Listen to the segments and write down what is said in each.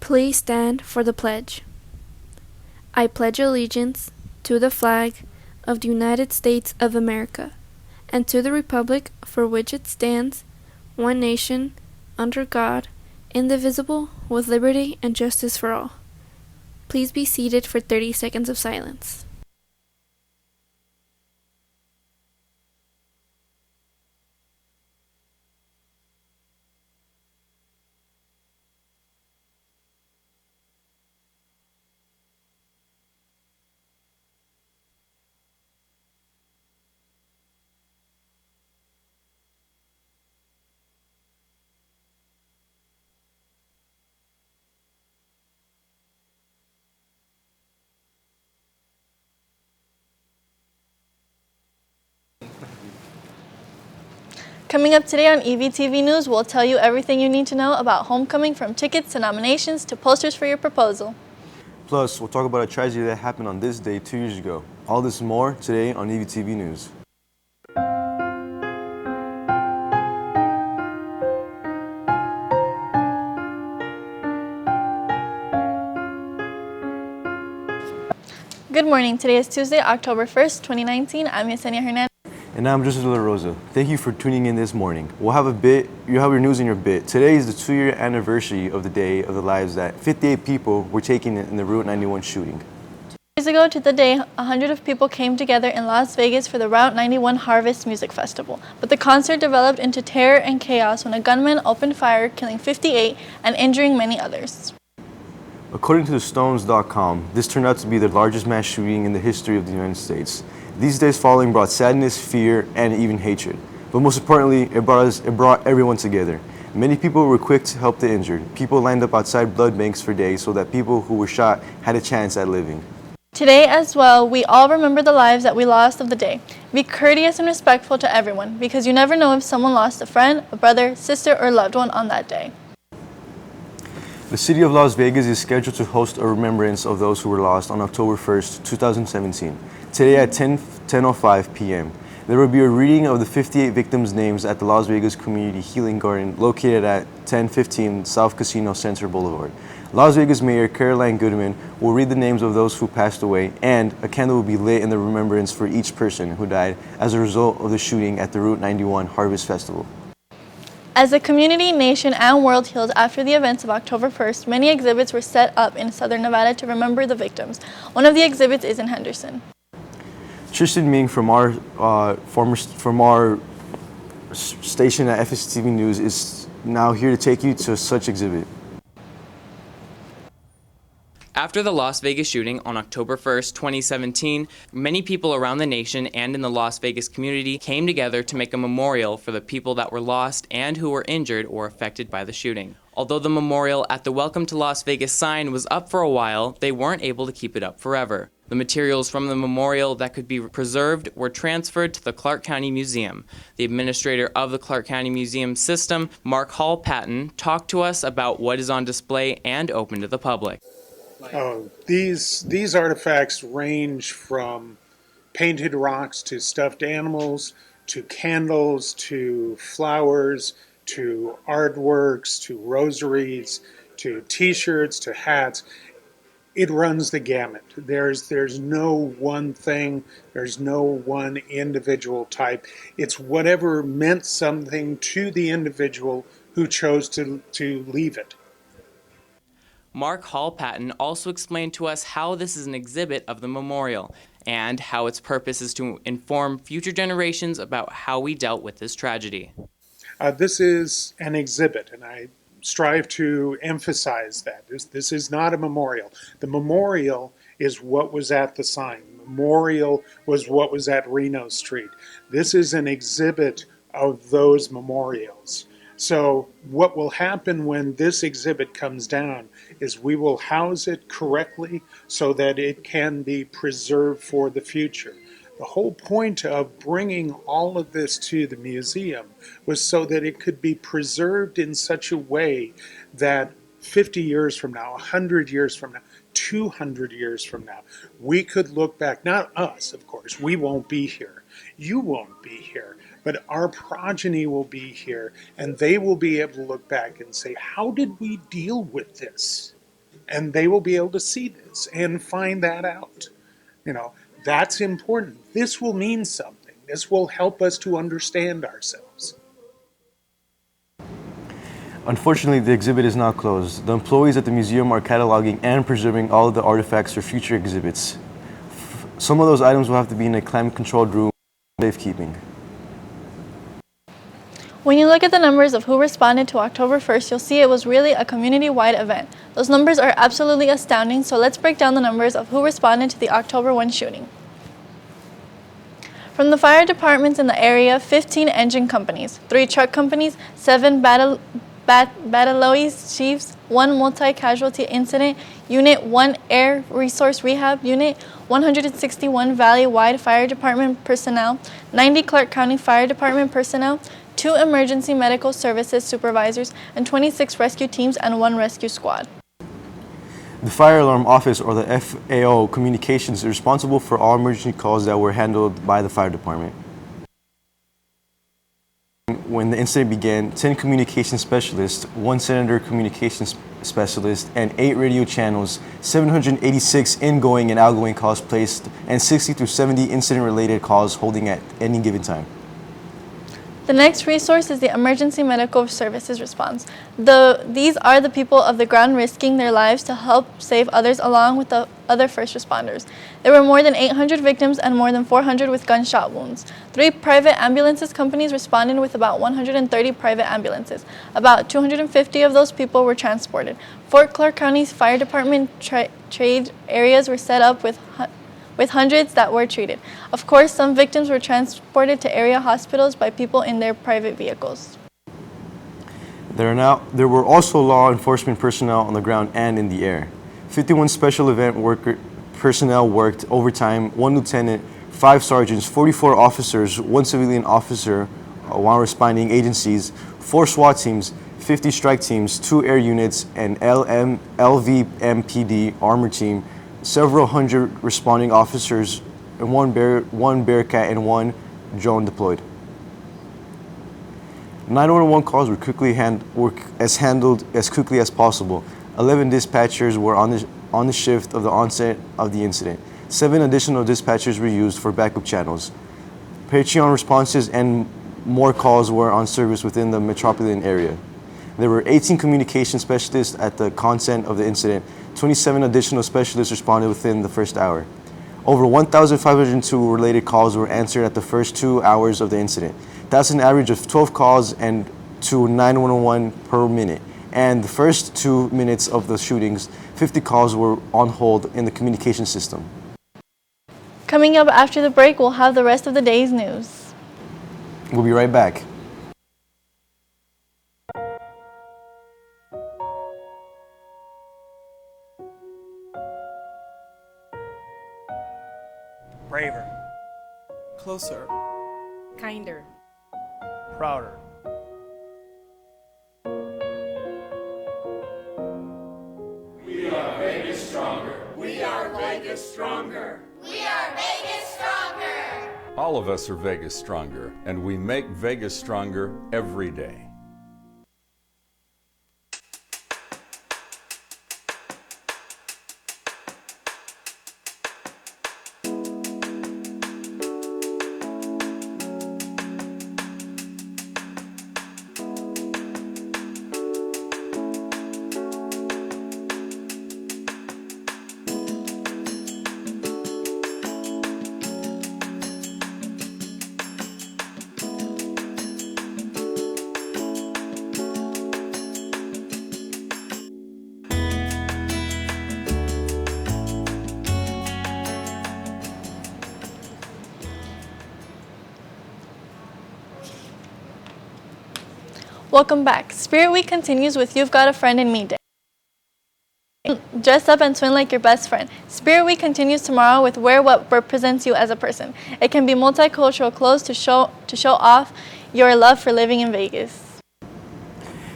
Please stand for the pledge. I pledge allegiance to the flag of the United States of America and to the republic for which it stands, one nation, under God, indivisible, with liberty and justice for all. Please be seated for 30 seconds of silence. Coming up today on EVTV News, we'll tell you everything you need to know about homecoming, from tickets to nominations to posters for your proposal. Plus, we'll talk about a tragedy that happened on this day 2 years ago. All this and more today on EVTV News. Good morning. Today is Tuesday, October 1st, 2019. I'm Yesenia Hernandez. And I'm Joseph De La Rosa. Thank you for tuning in this morning. We'll have you have your news in your bit. Today is the 2-year anniversary of the day of the lives that 58 people were taken in the Route 91 shooting. 2 years ago to the day, 100 of people came together in Las Vegas for the Route 91 Harvest Music Festival. But the concert developed into terror and chaos when a gunman opened fire, killing 58 and injuring many others. According to the Stones.com, this turned out to be the largest mass shooting in the history of the United States. These days following brought sadness, fear, and even hatred. But most importantly, it brought everyone together. Many people were quick to help the injured. People lined up outside blood banks for days so that people who were shot had a chance at living. Today as well, we all remember the lives that we lost of the day. Be courteous and respectful to everyone, because you never know if someone lost a friend, a brother, sister, or loved one on that day. The city of Las Vegas is scheduled to host a remembrance of those who were lost on October 1st, 2017. Today at 10:05 p.m. There will be a reading of the 58 victims' names at the Las Vegas Community Healing Garden located at 1015 South Casino Center Boulevard. Las Vegas Mayor Caroline Goodman will read the names of those who passed away, and a candle will be lit in the remembrance for each person who died as a result of the shooting at the Route 91 Harvest Festival. As the community, nation, and world healed after the events of October 1st, many exhibits were set up in southern Nevada to remember the victims. One of the exhibits is in Henderson. Tristan Ming from our station at FSTV News is now here to take you to such exhibit. After the Las Vegas shooting on October 1st, 2017, many people around the nation and in the Las Vegas community came together to make a memorial for the people that were lost and who were injured or affected by the shooting. Although the memorial at the Welcome to Las Vegas sign was up for a while, they weren't able to keep it up forever. The materials from the memorial that could be preserved were transferred to the Clark County Museum. The administrator of the Clark County Museum system, Mark Hall Patton, talked to us about what is on display and open to the public. These artifacts range from painted rocks to stuffed animals to candles to flowers to artworks to rosaries to t-shirts to hats. It runs the gamut. There's no one thing, there's no one individual type. It's whatever meant something to the individual who chose to leave it. Mark Hall Patton also explained to us how this is an exhibit of the memorial and how its purpose is to inform future generations about how we dealt with this tragedy. This is an exhibit, and I strive to emphasize that. This is not a memorial. The memorial is what was at the sign. The memorial was what was at Reno Street. This is an exhibit of those memorials. So what will happen when this exhibit comes down is we will house it correctly so that it can be preserved for the future. The whole point of bringing all of this to the museum was so that it could be preserved in such a way that 50 years from now, 100 years from now, 200 years from now, we could look back, not us, of course, we won't be here, you won't be here, but our progeny will be here, and they will be able to look back and say, how did we deal with this? and they will be able to see this and find that out. That's important. This will mean something. This will help us to understand ourselves. Unfortunately, the exhibit is now closed. The employees at the museum are cataloging and preserving all of the artifacts for future exhibits. Some of those items will have to be in a climate-controlled room for safekeeping. When you look at the numbers of who responded to October 1st, you'll see it was really a community-wide event. Those numbers are absolutely astounding, so let's break down the numbers of who responded to the October 1 shooting. From the fire departments in the area, 15 engine companies, 3 truck companies, 7 battalion chiefs, 1 multi-casualty incident unit, 1 air resource rehab unit, 161 valley-wide fire department personnel, 90 Clark County Fire Department personnel, 2 emergency medical services supervisors, and 26 rescue teams and 1 rescue squad. The Fire Alarm Office, or the FAO Communications, is responsible for all emergency calls that were handled by the fire department. When the incident began, 10 communication specialists, 1 senator communications specialist, and 8 radio channels, 786 ingoing and outgoing calls placed, and 60 to 70 incident-related calls holding at any given time. The next resource is the emergency medical services response. These are the people of the ground risking their lives to help save others along with the other first responders. There were more than 800 victims and more than 400 with gunshot wounds. 3 private ambulances companies responded with about 130 private ambulances. About 250 of those people were transported. Fort Clark County's fire department trade areas were set up with hundreds that were treated. Of course, some victims were transported to area hospitals by people in their private vehicles. There were also law enforcement personnel on the ground and in the air. 51 special event personnel worked overtime, 1 lieutenant, 5 sergeants, 44 officers, 1 civilian officer, while responding agencies, 4 SWAT teams, 50 strike teams, 2 air units, an LVMPD armor team, several hundred responding officers, and one Bearcat and 1 drone deployed. 911 calls were handled as quickly as possible. 11 dispatchers were on the shift of the onset of the incident. 7 additional dispatchers were used for backup channels. Patreon responses and more calls were on service within the metropolitan area. There were 18 communication specialists at the consent of the incident. 27 additional specialists responded within the first hour. Over 1,502 related calls were answered at the first 2 hours of the incident. That's an average of 12 calls and to 911 per minute. And the first 2 minutes of the shootings, 50 calls were on hold in the communication system. Coming up after the break, we'll have the rest of the day's news. We'll be right back. Braver, Closer. Kinder. prouder. We are Vegas stronger. We are Vegas stronger. We are Vegas stronger. All of us are Vegas stronger, and we make Vegas stronger every day. Welcome back. Spirit Week continues with You've Got a Friend in Me Day. Dress up and swim like your best friend. Spirit Week continues tomorrow with Wear What Represents You as a Person. It can be multicultural clothes to show off your love for living in Vegas.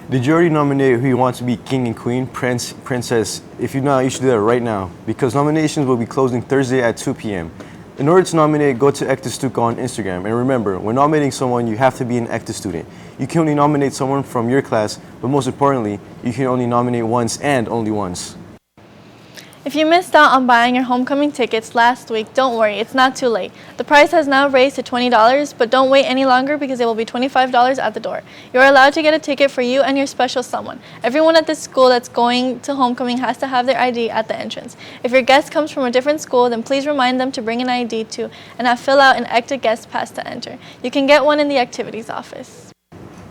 Did you already nominate who you want to be king and queen, prince, princess? If you're not, you should do that right now, because nominations will be closing Thursday at 2 p.m. In order to nominate, go to Ecta Stuca on Instagram. And remember, when nominating someone, you have to be an Ecta student. You can only nominate someone from your class, but most importantly, you can only nominate once and only once. If you missed out on buying your homecoming tickets last week, don't worry, it's not too late. The price has now raised to $20, but don't wait any longer because it will be $25 at the door. You are allowed to get a ticket for you and your special someone. Everyone at this school that's going to homecoming has to have their ID at the entrance. If your guest comes from a different school, then please remind them to bring an ID too and fill out an ECTA guest pass to enter. You can get one in the activities office.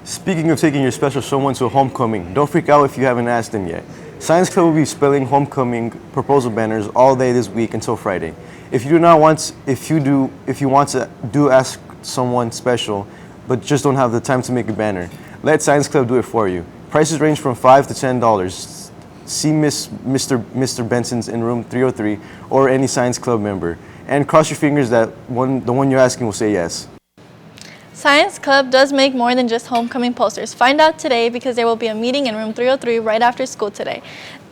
Speaking of taking your special someone to a homecoming, don't freak out if you haven't asked them yet. Science Club will be spelling homecoming proposal banners all day this week until Friday. If you want to ask someone special, but just don't have the time to make a banner, let Science Club do it for you. Prices range from $5 to $10. See Mr. Benson's in room 303 or any Science Club member, and cross your fingers that the one you're asking will say yes. Science Club does make more than just homecoming posters. Find out today because there will be a meeting in room 303 right after school today.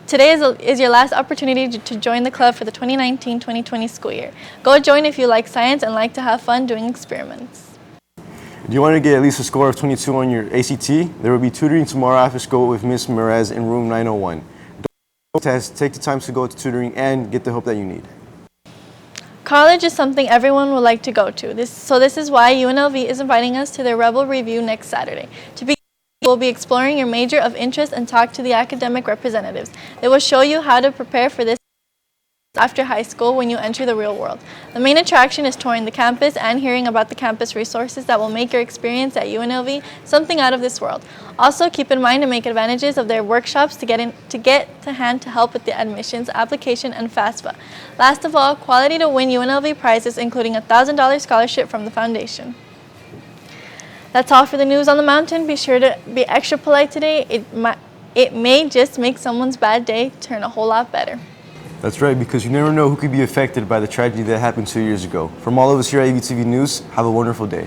Today is your last opportunity to join the club for the 2019-2020 school year. Go join if you like science and like to have fun doing experiments. Do you want to get at least a score of 22 on your ACT? There will be tutoring tomorrow after school with Ms. Merez in room 901. Don't test, take the time to go to tutoring and get the help that you need. College is something everyone would like to go to. This is why UNLV is inviting us to their Rebel Review next Saturday. To begin, we'll be exploring your major of interest and talk to the academic representatives. They will show you how to prepare for this after high school when you enter the real world. The main attraction is touring the campus and hearing about the campus resources that will make your experience at UNLV something out of this world. Also, keep in mind to make advantages of their workshops to get to hand to help with the admissions application and FAFSA. Last of all, quality to win UNLV prizes, including a $1,000 scholarship from the foundation. That's all for the news on the mountain. Be sure to be extra polite today. It may just make someone's bad day turn a whole lot better. That's right, because you never know who could be affected by the tragedy that happened 2 years ago. From all of us here at EVTV News, have a wonderful day.